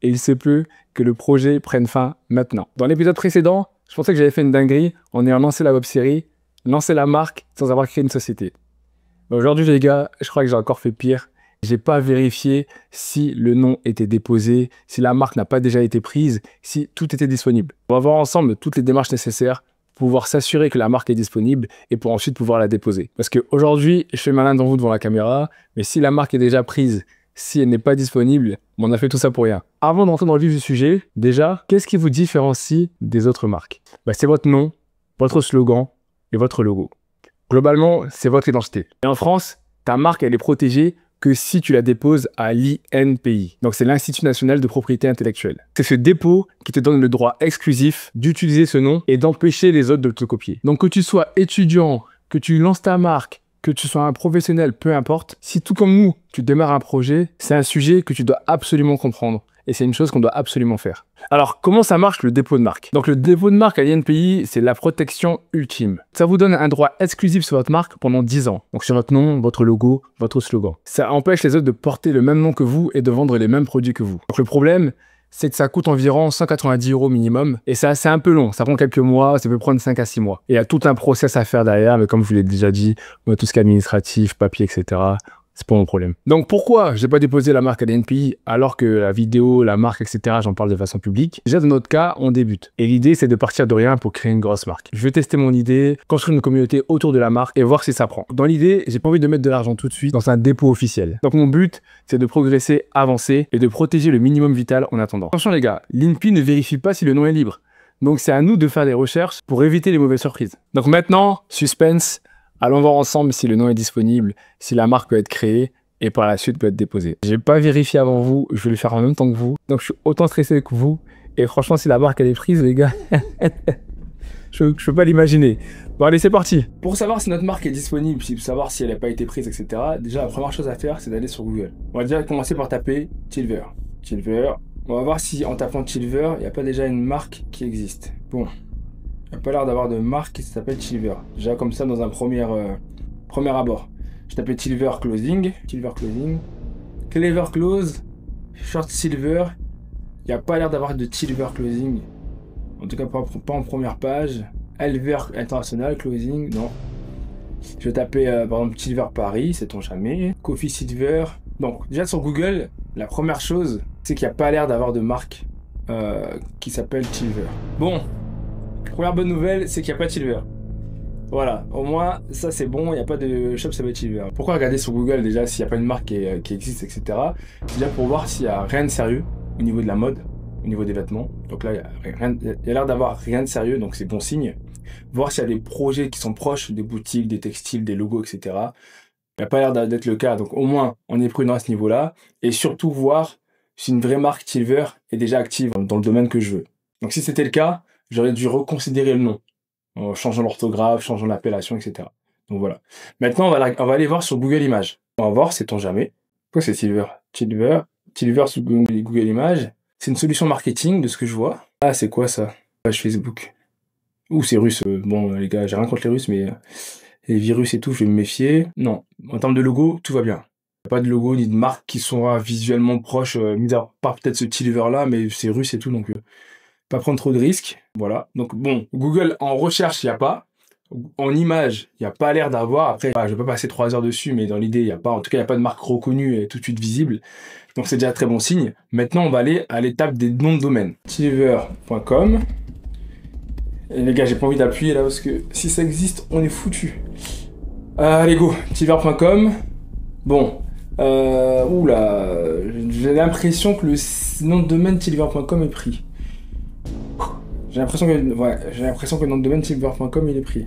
et il se peut que le projet prenne fin maintenant. Dans l'épisode précédent, je pensais que j'avais fait une dinguerie en ayant lancé la web-série, lancé la marque sans avoir créé une société. Aujourd'hui les gars, je crois que j'ai encore fait pire. J'ai pas vérifié si le nom était déposé, si la marque n'a pas déjà été prise, si tout était disponible. On va voir ensemble toutes les démarches nécessaires pour pouvoir s'assurer que la marque est disponible et pour ensuite pouvoir la déposer. Parce qu'aujourd'hui, je fais malin devant vous devant la caméra, mais si la marque est déjà prise, si elle n'est pas disponible, on a fait tout ça pour rien. Avant d'entrer dans le vif du sujet, déjà, qu'est-ce qui vous différencie des autres marques? C'est votre nom, votre slogan et votre logo. Globalement, c'est votre identité. Et en France, ta marque, elle est protégée que si tu la déposes à l'INPI. Donc c'est l'Institut National de Propriété Intellectuelle. C'est ce dépôt qui te donne le droit exclusif d'utiliser ce nom et d'empêcher les autres de te copier. Donc que tu sois étudiant, que tu lances ta marque, que tu sois un professionnel, peu importe, si tout comme nous, tu démarres un projet, c'est un sujet que tu dois absolument comprendre. Et c'est une chose qu'on doit absolument faire. Alors, comment ça marche le dépôt de marque? Donc, le dépôt de marque à l'INPI, c'est la protection ultime. Ça vous donne un droit exclusif sur votre marque pendant 10 ans. Donc, sur votre nom, votre logo, votre slogan. Ça empêche les autres de porter le même nom que vous et de vendre les mêmes produits que vous. Donc, le problème, c'est que ça coûte environ 190 € minimum. Et ça, c'est un peu long. Ça prend quelques mois, ça peut prendre 5 à 6 mois. Et il y a tout un process à faire derrière, mais comme je vous l'ai déjà dit, tout ce qui est administratif, papier, etc., c'est pas mon problème. Donc pourquoi j'ai pas déposé la marque à l'INPI alors que la vidéo, la marque, etc., j'en parle de façon publique? Déjà, dans notre cas, on débute. Et l'idée, c'est de partir de rien pour créer une grosse marque. Je vais tester mon idée, construire une communauté autour de la marque et voir si ça prend. Dans l'idée, j'ai pas envie de mettre de l'argent tout de suite dans un dépôt officiel. Donc mon but, c'est de progresser, avancer et de protéger le minimum vital en attendant. Attention les gars, l'INPI ne vérifie pas si le nom est libre. Donc c'est à nous de faire des recherches pour éviter les mauvaises surprises. Donc maintenant, suspense. Allons voir ensemble si le nom est disponible, si la marque peut être créée et par la suite peut être déposée. J'ai pas vérifié avant vous, je vais le faire en même temps que vous. Donc je suis autant stressé que vous. Et franchement, si la marque elle est prise, les gars, je peux pas l'imaginer. Bon allez, c'est parti. Pour savoir si notre marque est disponible, pour savoir si elle n'a pas été prise, etc. Déjà, la première chose à faire, c'est d'aller sur Google. On va déjà commencer par taper Tilver. Tilver. On va voir si en tapant Tilver, il n'y a pas déjà une marque qui existe. Bon. Il n'y a pas l'air d'avoir de marque qui s'appelle Tilver. Déjà comme ça dans un premier abord. Je tapais Tilver Closing. Clever Close. Short Silver. Il n'y a pas l'air d'avoir de Tilver Closing. En tout cas pas en première page. Elver International Closing. Non. Je vais taper par exemple Tilver Paris. Sait-on jamais. Coffee Silver. Donc déjà sur Google, la première chose, c'est qu'il n'y a pas l'air d'avoir de marque qui s'appelle Tilver. Bon. Première bonne nouvelle, c'est qu'il n'y a pas de Tilver. Voilà, au moins, ça c'est bon, il n'y a pas de shop ça va être Tilver. Pourquoi regarder sur Google déjà s'il n'y a pas une marque qui existe, etc. C'est déjà pour voir s'il n'y a rien de sérieux au niveau de la mode, au niveau des vêtements. Donc là, il y a l'air d'avoir rien de sérieux, donc c'est bon signe. Voir s'il y a des projets qui sont proches des boutiques, des textiles, des logos, etc. Il n'y a pas l'air d'être le cas, donc au moins, on est prudent à ce niveau-là. Et surtout voir si une vraie marque Tilver est déjà active dans le domaine que je veux. Donc si c'était le cas, j'aurais dû reconsidérer le nom, en changeant l'orthographe, changeant l'appellation, etc. Donc voilà. Maintenant, on va aller voir sur Google Images. On va voir, sait-on jamais. Quoi c'est Tilver? Tilver sur Google Images. C'est une solution marketing de ce que je vois. Ah, c'est quoi ça? Page Facebook. Ouh, c'est russe. Bon, les gars, j'ai rien contre les Russes, mais les virus et tout, je vais me méfier. Non, en termes de logo, tout va bien. Il n'y a pas de logo ni de marque qui sont visuellement proches, mis à part peut-être ce Tilver-là, mais c'est russe et tout, donc... pas prendre trop de risques, voilà. Donc bon, Google en recherche, il n'y a pas. En image, il n'y a pas l'air d'avoir. Après, je ne vais pas passer 3 heures dessus, mais dans l'idée, il n'y a pas. En tout cas, il n'y a pas de marque reconnue et tout de suite visible. Donc c'est déjà très bon signe. Maintenant, on va aller à l'étape des noms de domaine. Tilver.com. Et les gars, j'ai pas envie d'appuyer là parce que si ça existe, on est foutu. Allez go, Tilver.com. Bon, oula, j'ai l'impression que le nom de domaine Tilver.com est pris. J'ai l'impression que le nom de domaine Tilver.com il est pris.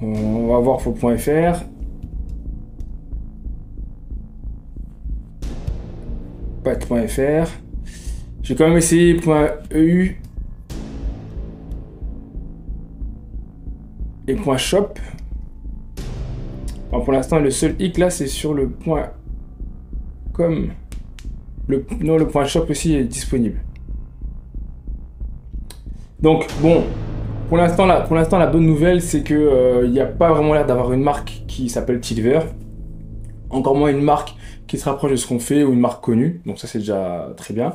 On va voir .fr. Pas de .fr. Je vais quand même essayer .eu et .shop. Alors pour l'instant le seul hic là c'est sur le .com. Le .shop aussi est disponible. Donc bon, pour l'instant la bonne nouvelle c'est que il n'y a pas vraiment l'air d'avoir une marque qui s'appelle Tilver. Encore moins une marque qui se rapproche de ce qu'on fait ou une marque connue. Donc ça, c'est déjà très bien.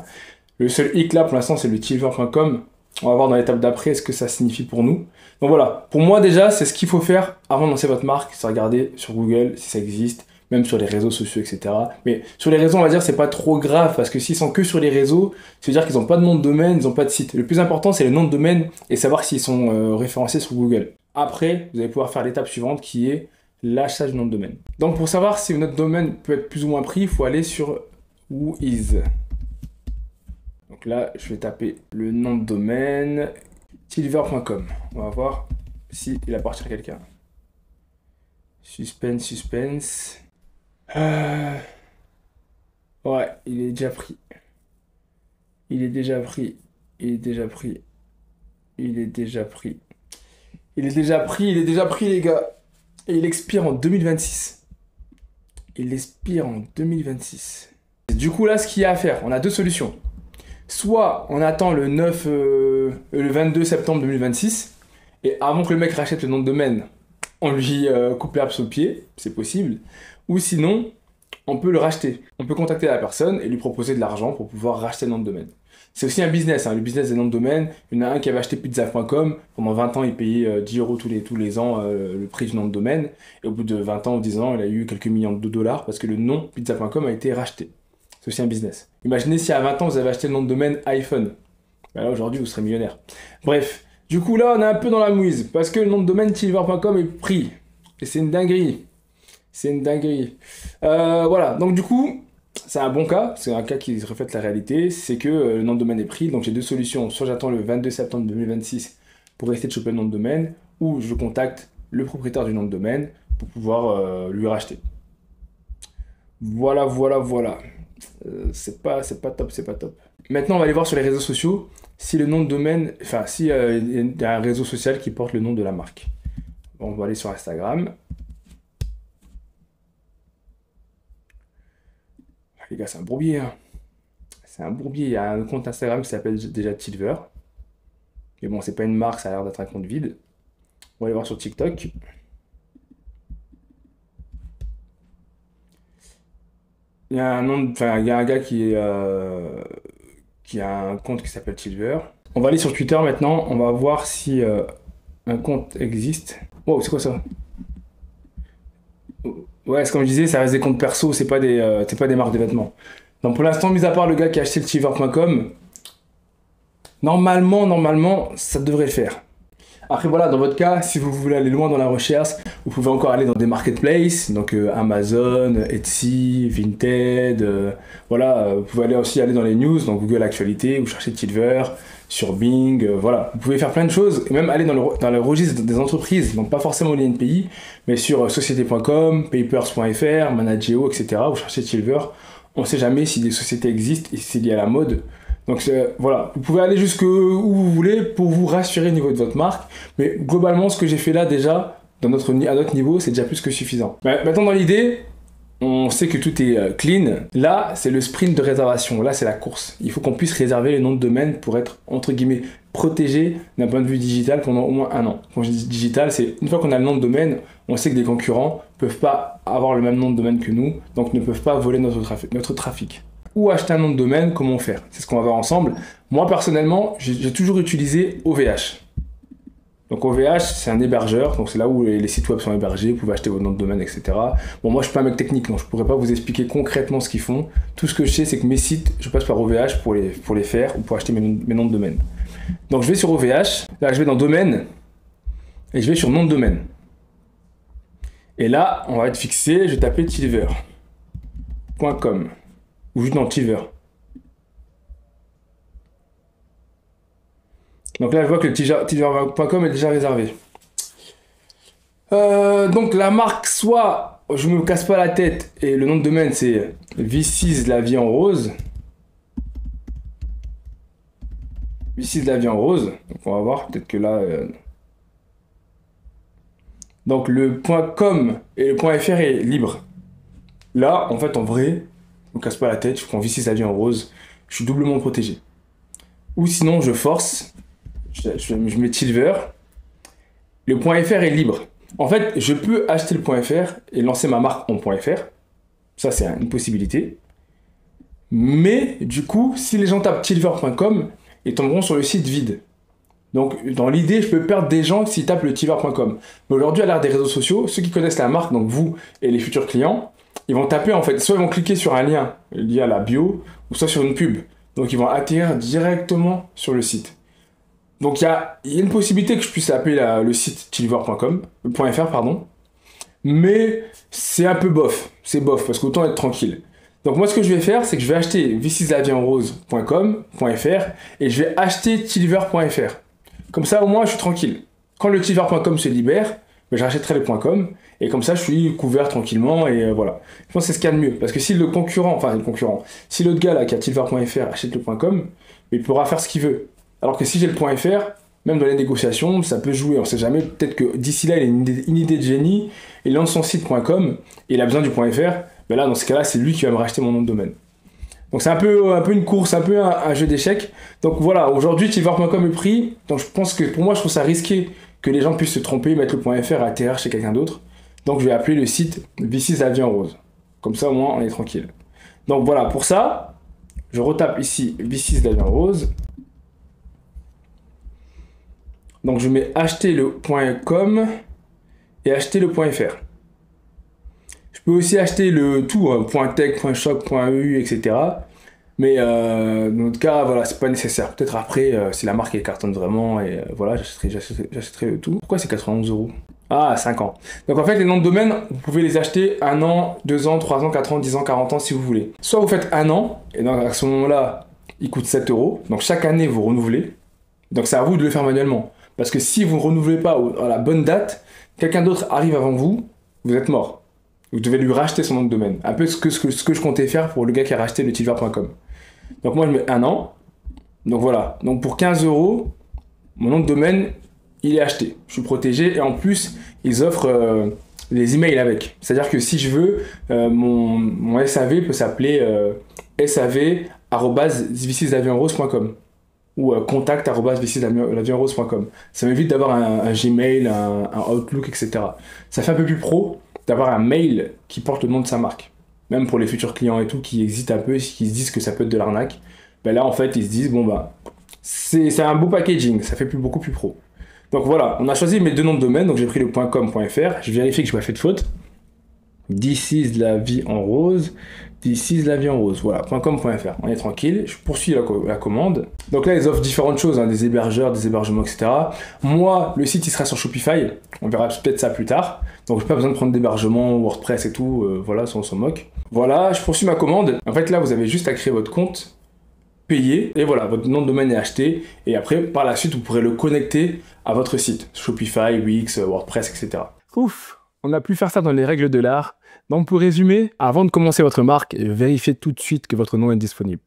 Le seul hic là, pour l'instant, c'est le tilver.com. On va voir dans l'étape d'après ce que ça signifie pour nous. Donc voilà, pour moi déjà, c'est ce qu'il faut faire avant de lancer votre marque. C'est regarder sur Google si ça existe, même sur les réseaux sociaux, etc. Mais sur les réseaux, on va dire, c'est pas trop grave parce que s'ils sont que sur les réseaux, ça veut dire qu'ils n'ont pas de nom de domaine, ils n'ont pas de site. Le plus important, c'est le nom de domaine et savoir s'ils sont référencés sur Google. Après, vous allez pouvoir faire l'étape suivante qui est l'achat du nom de domaine. Donc pour savoir si notre domaine peut être plus ou moins pris, il faut aller sur Whois. Donc là, je vais taper le nom de domaine, tilver.com. On va voir s'il appartient à quelqu'un. Suspense. Ouais, il est déjà pris. Il est déjà pris. Il est déjà pris. Il est déjà pris. Il est déjà pris, il est déjà pris, les gars. Et il expire en 2026. Il expire en 2026. Du coup, là, ce qu'il y a à faire, on a deux solutions. Soit on attend le 22 septembre 2026, et avant que le mec rachète le nom de domaine, on lui coupe l'herbe sous le pied, c'est possible. Ou sinon, on peut le racheter. On peut contacter la personne et lui proposer de l'argent pour pouvoir racheter le nom de domaine. C'est aussi un business, hein, le business des noms de domaine. Il y en a un qui avait acheté pizza.com. Pendant 20 ans, il payait 10 euros tous les ans le prix du nom de domaine. Et au bout de 20 ans ou 10 ans, il a eu quelques millions de dollars parce que le nom pizza.com a été racheté. C'est aussi un business. Imaginez si à 20 ans, vous avez acheté le nom de domaine iPhone. Ben là, aujourd'hui, vous serez millionnaire. Bref, du coup, là, on est un peu dans la mouise parce que le nom de domaine tilver.com est pris. Et c'est une dinguerie. C'est une dinguerie. Voilà, donc du coup, c'est un bon cas, c'est un cas qui reflète la réalité, c'est que le nom de domaine est pris, donc j'ai deux solutions. Soit j'attends le 22 septembre 2026 pour essayer de choper le nom de domaine, ou je contacte le propriétaire du nom de domaine pour pouvoir lui racheter. Voilà. C'est pas top, c'est pas top. Maintenant, on va aller voir sur les réseaux sociaux si le nom de domaine, enfin, si y a un réseau social qui porte le nom de la marque. Bon, on va aller sur Instagram. Les gars, c'est un bourbier. Hein. C'est un bourbier. Il y a un compte Instagram qui s'appelle déjà Tilver. Mais bon, c'est pas une marque, ça a l'air d'être un compte vide. On va aller voir sur TikTok. Il y a un gars qui a un compte qui s'appelle Tilver. On va aller sur Twitter maintenant. On va voir si un compte existe. Wow, c'est quoi ça? Ouais, c'est comme je disais, ça reste des comptes perso, c'est pas des marques de vêtements. Donc pour l'instant, mis à part le gars qui a acheté le tilver.com, normalement, ça devrait le faire. Après voilà, dans votre cas, si vous voulez aller loin dans la recherche, vous pouvez encore aller dans des marketplaces, donc Amazon, Etsy, Vinted, voilà, vous pouvez aussi aller dans les news, donc Google Actualité, vous cherchez Tilver, sur Bing, voilà. Vous pouvez faire plein de choses, et même aller dans le registre des entreprises, donc pas forcément l'INPI, mais sur société.com, papers.fr, Manageo, etc. Vous cherchez Tilver, on ne sait jamais si des sociétés existent et si c'est lié à la mode. Donc voilà, vous pouvez aller jusque où vous voulez pour vous rassurer au niveau de votre marque, mais globalement ce que j'ai fait là déjà, à notre niveau, c'est déjà plus que suffisant. Maintenant dans l'idée, on sait que tout est clean. Là, c'est le sprint de réservation. Là, c'est la course. Il faut qu'on puisse réserver le nom de domaine pour être, entre guillemets, protégé d'un point de vue digital pendant au moins un an. Quand je dis digital, c'est une fois qu'on a le nom de domaine, on sait que des concurrents ne peuvent pas avoir le même nom de domaine que nous, donc ne peuvent pas voler notre trafic. Ou acheter un nom de domaine, comment faire? C'est ce qu'on va voir ensemble. Moi, personnellement, j'ai toujours utilisé OVH. Donc OVH, c'est un hébergeur, donc c'est là où les sites web sont hébergés, vous pouvez acheter votre nom de domaine, etc. Bon, moi je suis pas un mec technique, donc je pourrais pas vous expliquer concrètement ce qu'ils font. Tout ce que je sais, c'est que mes sites, je passe par OVH pour les faire ou pour acheter mes noms de domaine. Donc je vais sur OVH, là je vais dans domaine, et je vais sur nom de domaine. Et là, on va être fixé, je vais taper tilver.com, ou juste dans Tilver. Donc là, je vois que le tilver.com est déjà réservé. Donc la marque, soit je me casse pas la tête et le nom de domaine c'est V6 la vie en rose. V6 la vie en rose. Donc on va voir, peut-être que là... Donc le .com et le .fr est libre. Là, en fait, en vrai, je me casse pas la tête, je prends V6 la vie en rose. Je suis doublement protégé. Ou sinon, je force... Je mets Tilver. Le .fr est libre. En fait, je peux acheter le .fr et lancer ma marque en .fr. Ça, c'est une possibilité. Mais du coup, si les gens tapent tilver.com, ils tomberont sur le site vide. Donc, dans l'idée, je peux perdre des gens s'ils tapent le tilver.com. Mais aujourd'hui, à l'ère des réseaux sociaux, ceux qui connaissent la marque, donc vous et les futurs clients, ils vont taper en fait, soit ils vont cliquer sur un lien lié à la bio, ou soit sur une pub. Donc, ils vont atterrir directement sur le site. Donc, il y a une possibilité que je puisse appeler le site tilver.com.fr, pardon. Mais c'est un peu bof. C'est bof, parce qu'autant être tranquille. Donc moi, ce que je vais faire, c'est que je vais acheter thisislaviesenrose.com.fr et je vais acheter tilver.fr. Comme ça, au moins, je suis tranquille. Quand le tilver.com se libère, ben, je rachèterai le .com et comme ça, je suis couvert tranquillement et voilà. Je pense que c'est ce qu'il y a de mieux. Parce que si le concurrent, si l'autre gars là qui a tilver.fr achète le .com, il pourra faire ce qu'il veut. Alors que si j'ai le .fr, même dans les négociations, ça peut jouer. On ne sait jamais. Peut-être que d'ici là, il a une idée de génie, il lance son site .com et il a besoin du .fr. Mais là, dans ce cas-là, c'est lui qui va me racheter mon nom de domaine. Donc c'est un peu une course, un peu un jeu d'échecs. Donc voilà, aujourd'hui, tilver.com est pris. Donc je pense que pour moi, je trouve ça risqué que les gens puissent se tromper, mettre le .fr et atterrir chez quelqu'un d'autre. Donc je vais appeler le site This-is-la-vie-en-rose. Comme ça, au moins, on est tranquille. Donc voilà, pour ça, je retape ici This-is-la-vie-en-rose. Donc je mets acheter le .com et acheter le .fr. Je peux aussi acheter le tout, .tech, .shop, .eu, etc. Mais dans notre cas, voilà, c'est pas nécessaire. Peut-être après, si la marque elle cartonne vraiment, et voilà, j'achèterai le tout. Pourquoi c'est 91 €? Ah, 5 ans. Donc en fait, les noms de domaine, vous pouvez les acheter 1 an, 2 ans, 3 ans, 4 ans, 10 ans, 40 ans si vous voulez. Soit vous faites 1 an, et donc à ce moment-là, il coûte 7 €. Donc chaque année, vous renouvelez. Donc c'est à vous de le faire manuellement. Parce que si vous ne renouvelez pas à la bonne date, quelqu'un d'autre arrive avant vous, vous êtes mort. Vous devez lui racheter son nom de domaine. Un peu ce que je comptais faire pour le gars qui a racheté le tilver.com. Donc moi je mets 1 an. Donc voilà. Donc pour 15 €, mon nom de domaine, il est acheté. Je suis protégé et en plus, ils offrent les emails avec. C'est-à-dire que si je veux, mon SAV peut s'appeler sav@thisislaviesenrose.com ou contact@thisislaviesenrose.com. Ça m'évite d'avoir un Gmail, un Outlook, etc. Ça fait un peu plus pro d'avoir un mail qui porte le nom de sa marque. Même pour les futurs clients et tout qui hésitent un peu, qui se disent que ça peut être de l'arnaque. Ben là, en fait, ils se disent, bon bah, c'est un beau packaging, ça fait beaucoup plus pro. Donc voilà, on a choisi mes deux noms de domaine, donc j'ai pris le .com.fr, je vérifie que je n'ai pas fait de faute. This-is-la-vie-en-rose, This-is-la-vie-en-rose, voilà, .com.fr, on est tranquille, je poursuis la commande. Donc là, ils offrent différentes choses, hein, des hébergeurs, des hébergements, etc. Moi, le site, il sera sur Shopify, on verra peut-être ça plus tard. Donc j'ai pas besoin de prendre d'hébergement, WordPress et tout, voilà, on s'en moque. Voilà, je poursuis ma commande. En fait, là, vous avez juste à créer votre compte, payer, et voilà, votre nom de domaine est acheté, et après, par la suite, vous pourrez le connecter à votre site, Shopify, Wix, WordPress, etc. Ouf, on a pu faire ça dans les règles de l'art. Donc pour résumer, avant de commencer votre marque, vérifiez tout de suite que votre nom est disponible.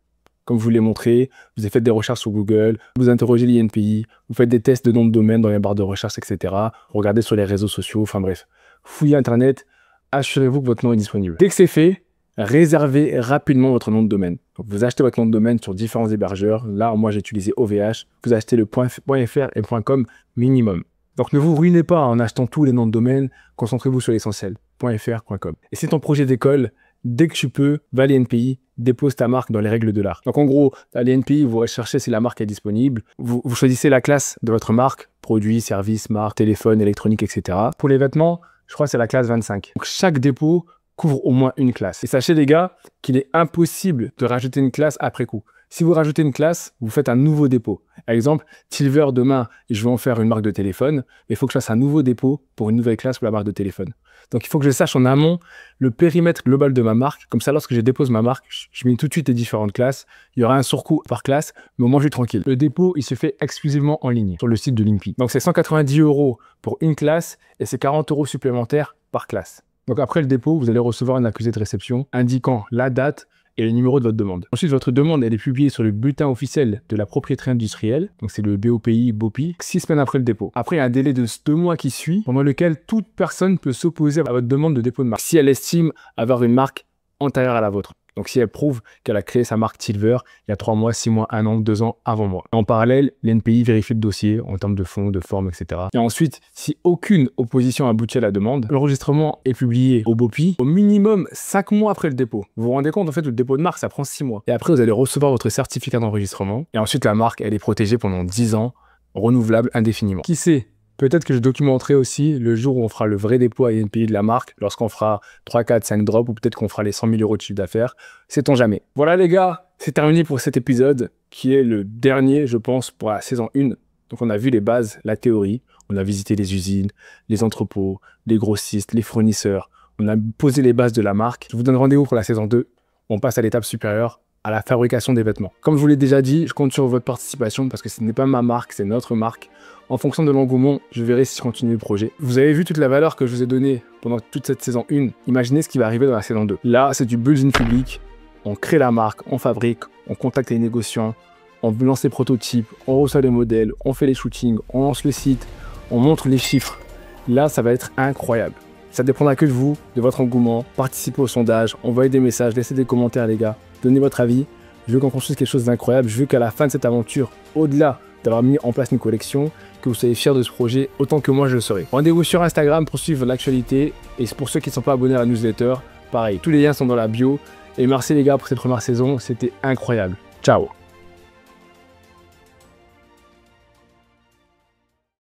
Comme je vous l'ai montré, vous avez fait des recherches sur Google, vous interrogez l'INPI, vous faites des tests de nom de domaine dans les barres de recherche, etc. Regardez sur les réseaux sociaux, enfin bref. Fouillez Internet, assurez-vous que votre nom est disponible. Dès que c'est fait, réservez rapidement votre nom de domaine. Donc, vous achetez votre nom de domaine sur différents hébergeurs. Là, moi, j'ai utilisé OVH. Vous achetez le .fr et .com minimum. Donc, ne vous ruinez pas en achetant tous les noms de domaine. Concentrez-vous sur l'essentiel. .fr, .com. Et c'est ton projet d'école. Dès que tu peux, va à l'INPI, dépose ta marque dans les règles de l'art. Donc, en gros, à l'INPI, vous recherchez si la marque est disponible. Vous choisissez la classe de votre marque, produit, service, marque, téléphone, électronique, etc. Pour les vêtements, je crois que c'est la classe 25. Donc, chaque dépôt couvre au moins une classe. Et sachez les gars qu'il est impossible de rajouter une classe après coup. Si vous rajoutez une classe, vous faites un nouveau dépôt. Par exemple, Tilver, demain, je vais en faire une marque de téléphone, mais il faut que je fasse un nouveau dépôt pour une nouvelle classe pour la marque de téléphone. Donc il faut que je sache en amont le périmètre global de ma marque. Comme ça, lorsque je dépose ma marque, je mets tout de suite les différentes classes. Il y aura un surcoût par classe, mais au moins je suis tranquille. Le dépôt, il se fait exclusivement en ligne sur le site de l'INPI. Donc c'est 190 € pour une classe et c'est 40 € supplémentaires par classe. Donc après le dépôt, vous allez recevoir un accusé de réception indiquant la date et le numéro de votre demande. Ensuite, votre demande, elle est publiée sur le bulletin officiel de la propriété industrielle. Donc c'est le BOPI, 6 semaines après le dépôt. Après, il y a un délai de 2 mois qui suit, pendant lequel toute personne peut s'opposer à votre demande de dépôt de marque, si elle estime avoir une marque antérieure à la vôtre. Donc si elle prouve qu'elle a créé sa marque Silver il y a 3 mois, 6 mois, 1 an, 2 ans avant moi. En parallèle, l'NPI vérifie le dossier en termes de fond, de forme, etc. Et ensuite, si aucune opposition aboutit à la demande, l'enregistrement est publié au BOPI au minimum 5 mois après le dépôt. Vous vous rendez compte, en fait, le dépôt de marque, ça prend 6 mois. Et après, vous allez recevoir votre certificat d'enregistrement. Et ensuite, la marque, elle est protégée pendant 10 ans, renouvelable indéfiniment. Qui sait? Peut-être que je documenterai aussi le jour où on fera le vrai dépôt à INPI de la marque, lorsqu'on fera 3, 4, 5 drops, ou peut-être qu'on fera les 100 000 € de chiffre d'affaires. Sait-on jamais. Voilà les gars, c'est terminé pour cet épisode, qui est le dernier, je pense, pour la saison 1. Donc on a vu les bases, la théorie, on a visité les usines, les entrepôts, les grossistes, les fournisseurs, on a posé les bases de la marque. Je vous donne rendez-vous pour la saison 2, on passe à l'étape supérieure, à la fabrication des vêtements. Comme je vous l'ai déjà dit, je compte sur votre participation parce que ce n'est pas ma marque, c'est notre marque. En fonction de l'engouement, je verrai si je continue le projet. Vous avez vu toute la valeur que je vous ai donnée pendant toute cette saison 1. Imaginez ce qui va arriver dans la saison 2. Là, c'est du build in public. On crée la marque, on fabrique, on contacte les négociants, on lance les prototypes, on reçoit les modèles, on fait les shootings, on lance le site, on montre les chiffres. Là, ça va être incroyable. Ça dépendra que de vous, de votre engouement. Participez au sondage, envoyez des messages, laissez des commentaires les gars. Donnez votre avis. Je veux qu'on construise quelque chose d'incroyable. Je veux qu'à la fin de cette aventure, au-delà d'avoir mis en place une collection, que vous soyez fiers de ce projet autant que moi je le serai. Rendez-vous sur Instagram pour suivre l'actualité. Et pour ceux qui ne sont pas abonnés à la newsletter, pareil, tous les liens sont dans la bio. Et merci les gars pour cette première saison, c'était incroyable. Ciao.